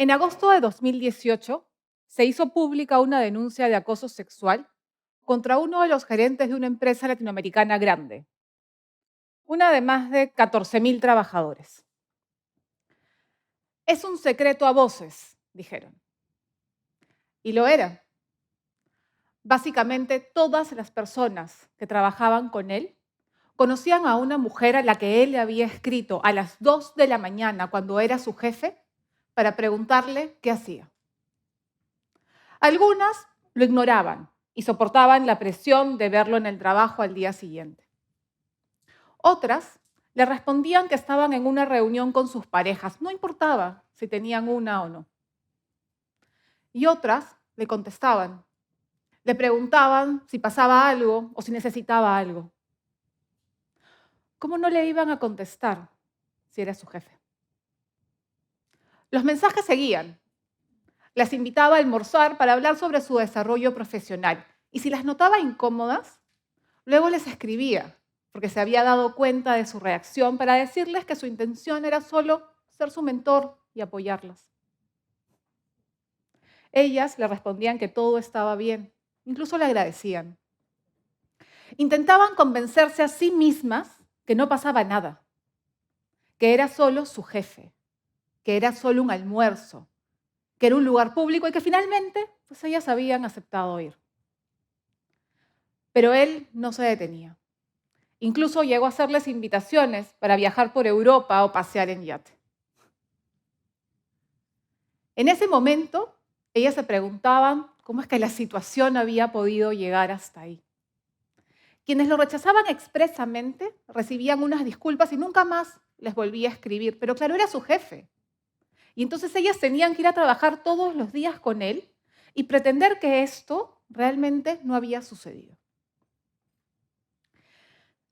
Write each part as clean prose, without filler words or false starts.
En agosto de 2018 se hizo pública una denuncia de acoso sexual contra uno de los gerentes de una empresa latinoamericana grande, una de más de 14.000 trabajadores. Es un secreto a voces, dijeron. Y lo era. Básicamente, todas las personas que trabajaban con él conocían a una mujer a la que él le había escrito a las 2 de la mañana cuando era su jefe para preguntarle qué hacía. Algunas lo ignoraban y soportaban la presión de verlo en el trabajo al día siguiente. Otras le respondían que estaban en una reunión con sus parejas, no importaba si tenían una o no. Y otras le contestaban, le preguntaban si pasaba algo o si necesitaba algo. ¿Cómo no le iban a contestar si era su jefe? Los mensajes seguían. Las invitaba a almorzar para hablar sobre su desarrollo profesional. Y si las notaba incómodas, luego les escribía, porque se había dado cuenta de su reacción, para decirles que su intención era solo ser su mentor y apoyarlas. Ellas le respondían que todo estaba bien, incluso le agradecían. Intentaban convencerse a sí mismas que no pasaba nada, que era solo su jefe, que era solo un almuerzo, que era un lugar público y que finalmente pues ellas habían aceptado ir. Pero él no se detenía. Incluso llegó a hacerles invitaciones para viajar por Europa o pasear en yate. En ese momento, ellas se preguntaban cómo es que la situación había podido llegar hasta ahí. Quienes lo rechazaban expresamente recibían unas disculpas y nunca más les volvía a escribir. Pero claro, era su jefe. Y entonces ellas tenían que ir a trabajar todos los días con él y pretender que esto realmente no había sucedido.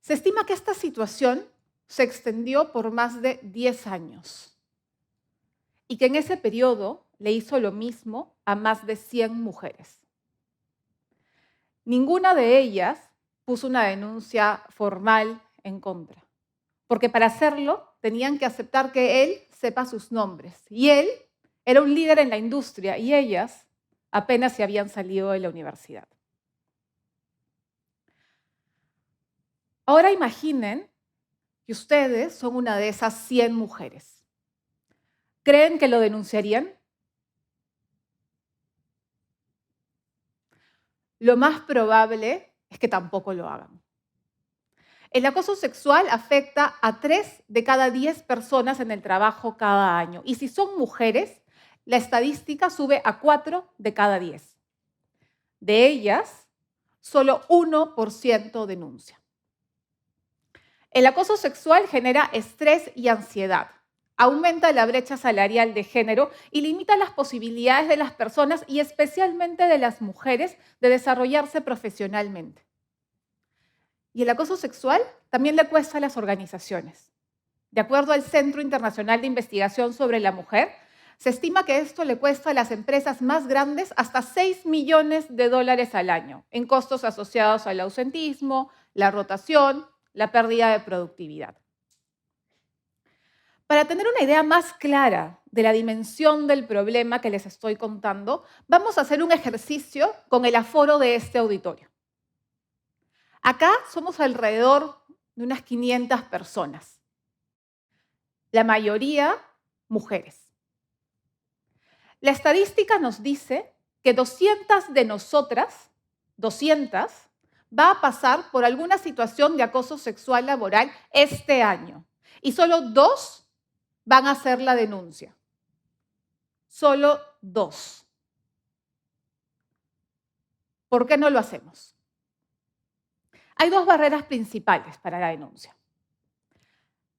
Se estima que esta situación se extendió por más de 10 años y que en ese periodo le hizo lo mismo a más de 100 mujeres. Ninguna de ellas puso una denuncia formal en contra, porque para hacerlo tenían que aceptar que él sepa sus nombres. Y él era un líder en la industria y ellas apenas se habían salido de la universidad. Ahora imaginen que ustedes son una de esas 100 mujeres. ¿Creen que lo denunciarían? Lo más probable es que tampoco lo hagan. El acoso sexual afecta a 3 de cada 10 personas en el trabajo cada año. Y si son mujeres, la estadística sube a 4 de cada 10. De ellas, solo 1% denuncia. El acoso sexual genera estrés y ansiedad, aumenta la brecha salarial de género y limita las posibilidades de las personas y especialmente de las mujeres de desarrollarse profesionalmente. Y el acoso sexual también le cuesta a las organizaciones. De acuerdo al Centro Internacional de Investigación sobre la Mujer, se estima que esto le cuesta a las empresas más grandes hasta $6 millones al año en costos asociados al ausentismo, la rotación, la pérdida de productividad. Para tener una idea más clara de la dimensión del problema que les estoy contando, vamos a hacer un ejercicio con el aforo de este auditorio. Acá somos alrededor de unas 500 personas, la mayoría mujeres. La estadística nos dice que 200 de nosotras, 200, va a pasar por alguna situación de acoso sexual laboral este año. Y solo 2 van a hacer la denuncia. Solo 2. ¿Por qué no lo hacemos? Hay 2 barreras principales para la denuncia.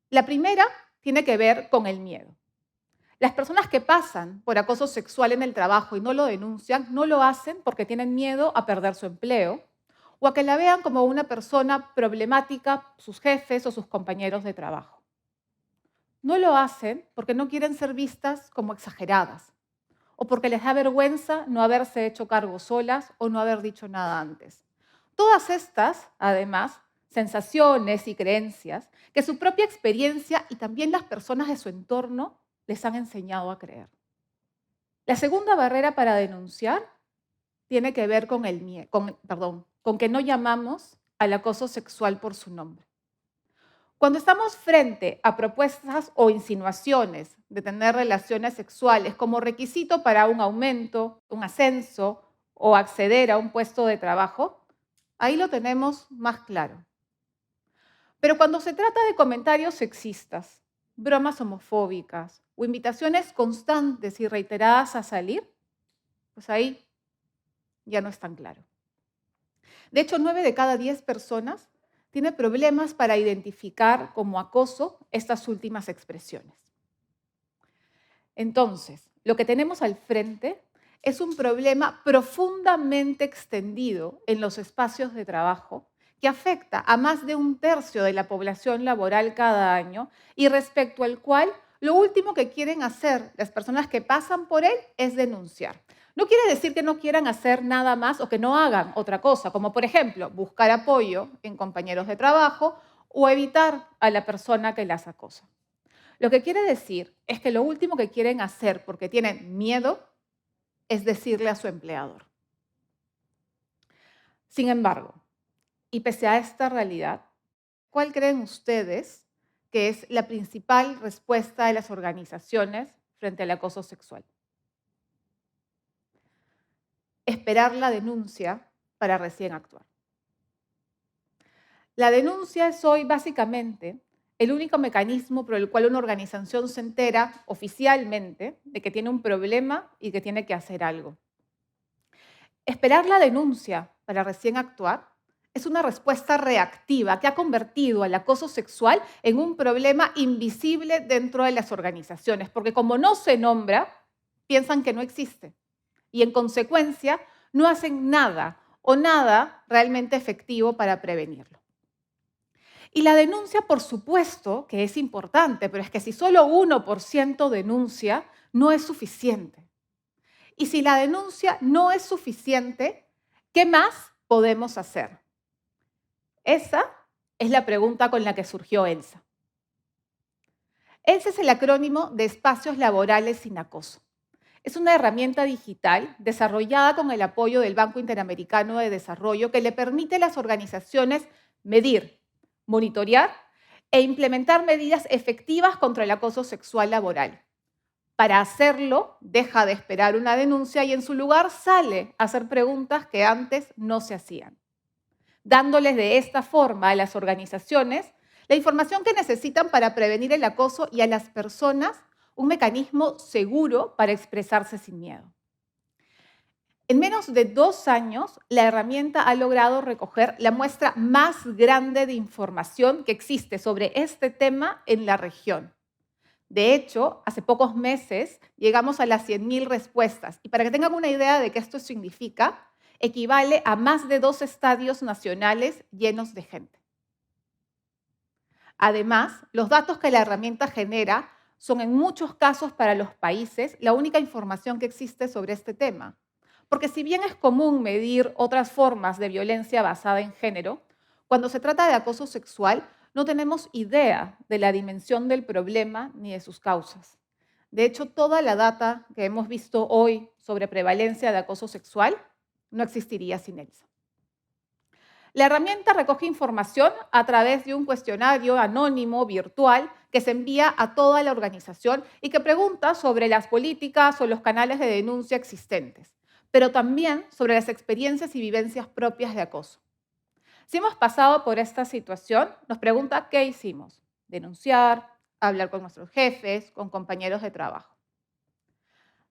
La primera tiene que ver con el miedo. Las personas que pasan por acoso sexual en el trabajo y no lo denuncian, no lo hacen porque tienen miedo a perder su empleo o a que la vean como una persona problemática, sus jefes o sus compañeros de trabajo. No lo hacen porque no quieren ser vistas como exageradas o porque les da vergüenza no haberse hecho cargo solas o no haber dicho nada antes. Todas estas, además, sensaciones y creencias que su propia experiencia y también las personas de su entorno les han enseñado a creer. La segunda barrera para denunciar tiene que ver con que no llamamos al acoso sexual por su nombre. Cuando estamos frente a propuestas o insinuaciones de tener relaciones sexuales como requisito para un aumento, un ascenso o acceder a un puesto de trabajo, ahí lo tenemos más claro. Pero cuando se trata de comentarios sexistas, bromas homofóbicas o invitaciones constantes y reiteradas a salir, pues ahí ya no es tan claro. De hecho, 9 de cada 10 personas tiene problemas para identificar como acoso estas últimas expresiones. Entonces, lo que tenemos al frente es un problema profundamente extendido en los espacios de trabajo que afecta a más de un tercio de la población laboral cada año y respecto al cual lo último que quieren hacer las personas que pasan por él es denunciar. No quiere decir que no quieran hacer nada más o que no hagan otra cosa, como por ejemplo buscar apoyo en compañeros de trabajo o evitar a la persona que las acosa. Lo que quiere decir es que lo último que quieren hacer porque tienen miedo es decirle a su empleador. Sin embargo, y pese a esta realidad, ¿cuál creen ustedes que es la principal respuesta de las organizaciones frente al acoso sexual? Esperar la denuncia para recién actuar. La denuncia es hoy básicamente el único mecanismo por el cual una organización se entera oficialmente de que tiene un problema y que tiene que hacer algo. Esperar la denuncia para recién actuar es una respuesta reactiva que ha convertido al acoso sexual en un problema invisible dentro de las organizaciones, porque como no se nombra, piensan que no existe y en consecuencia no hacen nada o nada realmente efectivo para prevenirlo. Y la denuncia, por supuesto, que es importante, pero es que si solo 1% denuncia, no es suficiente. Y si la denuncia no es suficiente, ¿qué más podemos hacer? Esa es la pregunta con la que surgió ELSA. ELSA es el acrónimo de Espacios Laborales Sin Acoso. Es una herramienta digital desarrollada con el apoyo del Banco Interamericano de Desarrollo que le permite a las organizaciones medir, monitorear e implementar medidas efectivas contra el acoso sexual laboral. Para hacerlo, deja de esperar una denuncia y en su lugar sale a hacer preguntas que antes no se hacían, dándoles de esta forma a las organizaciones la información que necesitan para prevenir el acoso y a las personas un mecanismo seguro para expresarse sin miedo. En menos de 2 años, la herramienta ha logrado recoger la muestra más grande de información que existe sobre este tema en la región. De hecho, hace pocos meses llegamos a las 100.000 respuestas y para que tengan una idea de qué esto significa, equivale a más de 2 estadios nacionales llenos de gente. Además, los datos que la herramienta genera son en muchos casos para los países la única información que existe sobre este tema. Porque si bien es común medir otras formas de violencia basada en género, cuando se trata de acoso sexual no tenemos idea de la dimensión del problema ni de sus causas. De hecho, toda la data que hemos visto hoy sobre prevalencia de acoso sexual no existiría sin ELSA. La herramienta recoge información a través de un cuestionario anónimo virtual que se envía a toda la organización y que pregunta sobre las políticas o los canales de denuncia existentes, pero también sobre las experiencias y vivencias propias de acoso. Si hemos pasado por esta situación, nos pregunta qué hicimos. Denunciar, hablar con nuestros jefes, con compañeros de trabajo.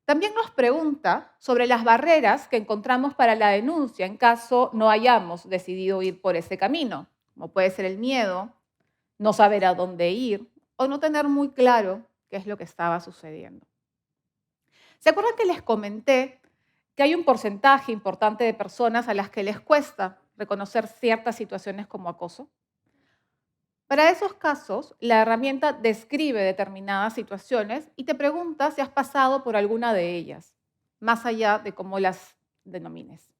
También nos pregunta sobre las barreras que encontramos para la denuncia en caso no hayamos decidido ir por ese camino, como puede ser el miedo, no saber a dónde ir o no tener muy claro qué es lo que estaba sucediendo. ¿Se acuerdan que les comenté que hay un porcentaje importante de personas a las que les cuesta reconocer ciertas situaciones como acoso? Para esos casos, la herramienta describe determinadas situaciones y te pregunta si has pasado por alguna de ellas, más allá de cómo las denomines.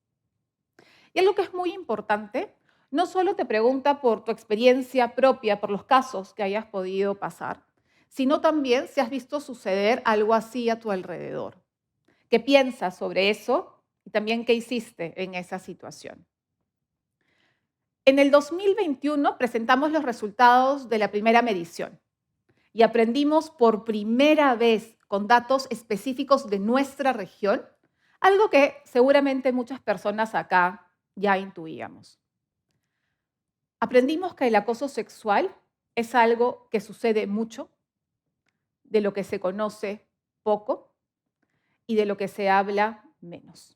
Y algo que es muy importante, no solo te pregunta por tu experiencia propia, por los casos que hayas podido pasar, sino también si has visto suceder algo así a tu alrededor. ¿Qué piensas sobre eso? Y también, ¿qué hiciste en esa situación? En el 2021 presentamos los resultados de la primera medición y aprendimos por primera vez con datos específicos de nuestra región, algo que seguramente muchas personas acá ya intuíamos. Aprendimos que el acoso sexual es algo que sucede mucho, de lo que se conoce poco y de lo que se habla menos.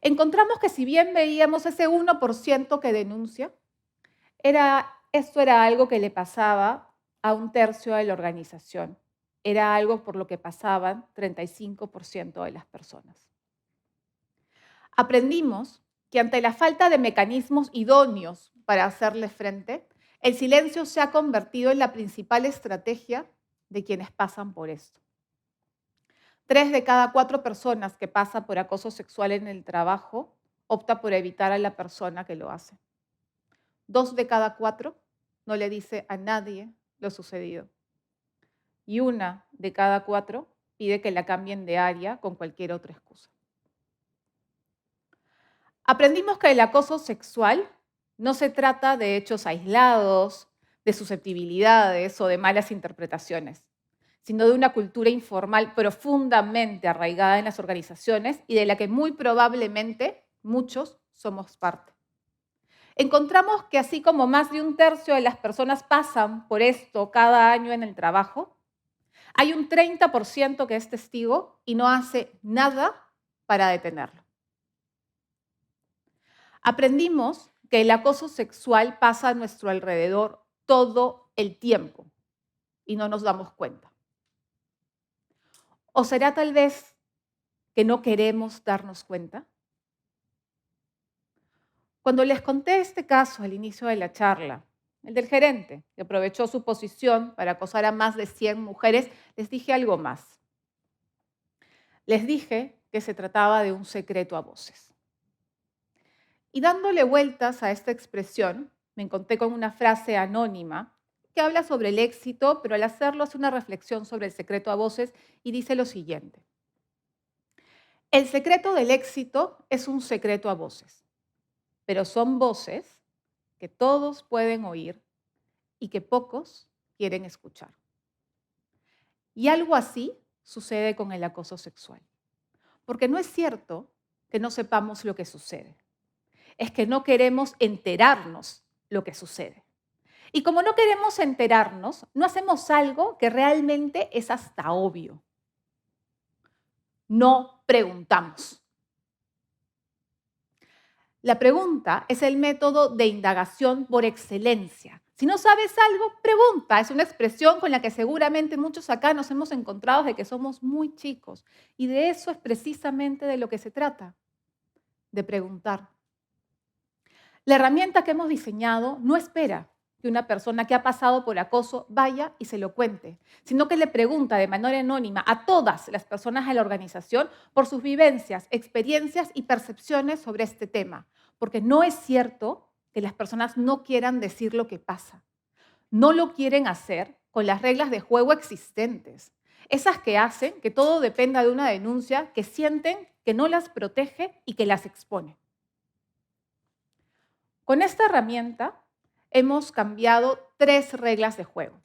Encontramos que si bien veíamos ese 1% que denuncia, esto era algo que le pasaba a un tercio de la organización. Era algo por lo que pasaban 35% de las personas. Aprendimos que ante la falta de mecanismos idóneos para hacerle frente, el silencio se ha convertido en la principal estrategia de quienes pasan por esto. 3 de cada 4 personas que pasa por acoso sexual en el trabajo opta por evitar a la persona que lo hace. 2 de cada 4 no le dice a nadie lo sucedido. Y 1 de cada 4 pide que la cambien de área con cualquier otra excusa. Aprendimos que el acoso sexual no se trata de hechos aislados, de susceptibilidades o de malas interpretaciones, sino de una cultura informal profundamente arraigada en las organizaciones y de la que muy probablemente muchos somos parte. Encontramos que así como más de un tercio de las personas pasan por esto cada año en el trabajo, hay un 30% que es testigo y no hace nada para detenerlo. Aprendimos que el acoso sexual pasa a nuestro alrededor todo el tiempo y no nos damos cuenta. ¿O será tal vez que no queremos darnos cuenta? Cuando les conté este caso al inicio de la charla, el del gerente, que aprovechó su posición para acosar a más de 100 mujeres, les dije algo más. Les dije que se trataba de un secreto a voces. Y dándole vueltas a esta expresión, me encontré con una frase anónima que habla sobre el éxito, pero al hacerlo hace una reflexión sobre el secreto a voces y dice lo siguiente. El secreto del éxito es un secreto a voces, pero son voces que todos pueden oír y que pocos quieren escuchar. Y algo así sucede con el acoso sexual. Porque no es cierto que no sepamos lo que sucede. Es que no queremos enterarnos lo que sucede. Y como no queremos enterarnos, no hacemos algo que realmente es hasta obvio. No preguntamos. La pregunta es el método de indagación por excelencia. Si no sabes algo, pregunta. Es una expresión con la que seguramente muchos acá nos hemos encontrado desde que somos muy chicos. Y de eso es precisamente de lo que se trata, de preguntar. La herramienta que hemos diseñado no espera que una persona que ha pasado por acoso vaya y se lo cuente, sino que le pregunta de manera anónima a todas las personas de la organización por sus vivencias, experiencias y percepciones sobre este tema. Porque no es cierto que las personas no quieran decir lo que pasa. No lo quieren hacer con las reglas de juego existentes. Esas que hacen que todo dependa de una denuncia que sienten que no las protege y que las expone. Con esta herramienta hemos cambiado 3 reglas de juego.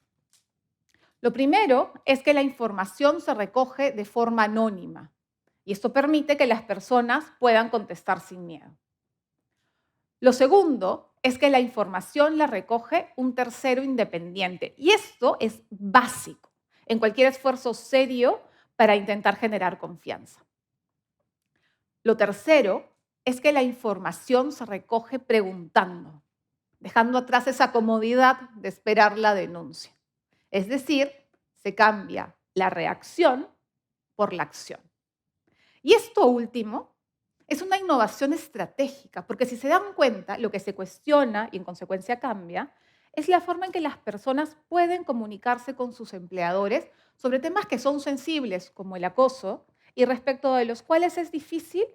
Lo primero es que la información se recoge de forma anónima y esto permite que las personas puedan contestar sin miedo. Lo segundo es que la información la recoge un tercero independiente y esto es básico en cualquier esfuerzo serio para intentar generar confianza. Lo tercero es que la información se recoge preguntando, dejando atrás esa comodidad de esperar la denuncia. Es decir, se cambia la reacción por la acción. Y esto último es una innovación estratégica, porque si se dan cuenta, lo que se cuestiona y en consecuencia cambia, es la forma en que las personas pueden comunicarse con sus empleadores sobre temas que son sensibles, como el acoso, y respecto de los cuales es difícil,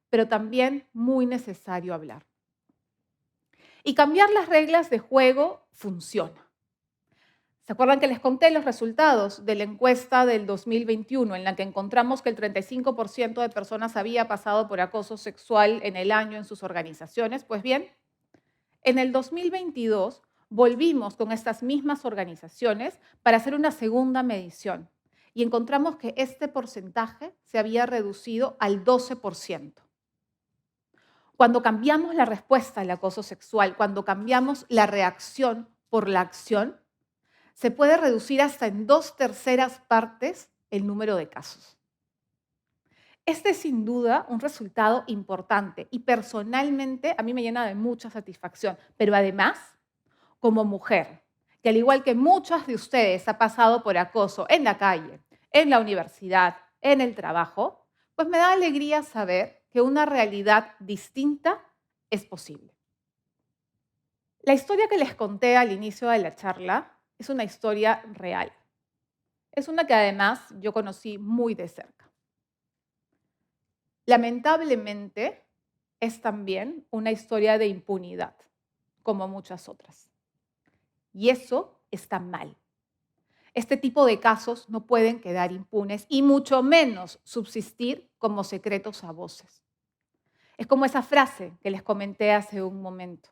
pero también muy necesario hablar. Y cambiar las reglas de juego funciona. ¿Se acuerdan que les conté los resultados de la encuesta del 2021 en la que encontramos que el 35% de personas había pasado por acoso sexual en el año en sus organizaciones? Pues bien, en el 2022 volvimos con estas mismas organizaciones para hacer una segunda medición y encontramos que este porcentaje se había reducido al 12%. Cuando cambiamos la respuesta al acoso sexual, cuando cambiamos la reacción por la acción, se puede reducir hasta en 2/3 el número de casos. Este es sin duda un resultado importante y personalmente a mí me llena de mucha satisfacción, pero además, como mujer, que al igual que muchas de ustedes ha pasado por acoso en la calle, en la universidad, en el trabajo, pues me da alegría saber que una realidad distinta es posible. La historia que les conté al inicio de la charla es una historia real. Es una que además yo conocí muy de cerca. Lamentablemente, es también una historia de impunidad, como muchas otras. Y eso está mal. Este tipo de casos no pueden quedar impunes y mucho menos subsistir como secretos a voces. Es como esa frase que les comenté hace un momento.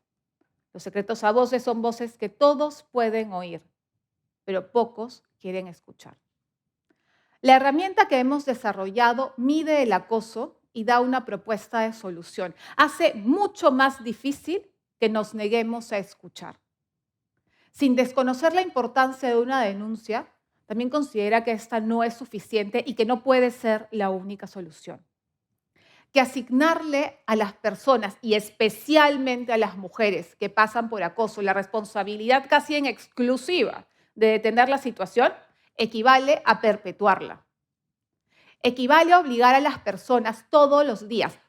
Los secretos a voces son voces que todos pueden oír, pero pocos quieren escuchar. La herramienta que hemos desarrollado mide el acoso y da una propuesta de solución. Hace mucho más difícil que nos neguemos a escuchar. Sin desconocer la importancia de una denuncia, también considera que esta no es suficiente y que no puede ser la única solución. Que asignarle a las personas y especialmente a las mujeres que pasan por acoso la responsabilidad casi en exclusiva de detener la situación equivale a perpetuarla. Equivale a obligar a las personas todos los días,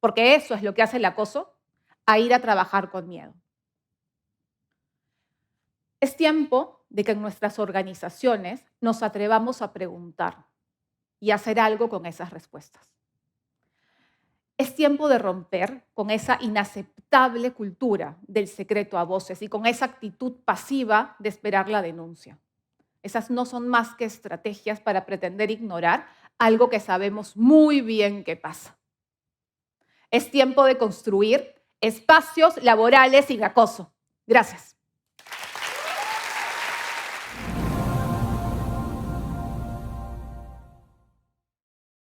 porque eso es lo que hace el acoso, a ir a trabajar con miedo. Es tiempo de que en nuestras organizaciones nos atrevamos a preguntar y hacer algo con esas respuestas. Es tiempo de romper con esa inaceptable cultura del secreto a voces y con esa actitud pasiva de esperar la denuncia. Esas no son más que estrategias para pretender ignorar algo que sabemos muy bien que pasa. Es tiempo de construir espacios laborales sin acoso. Gracias.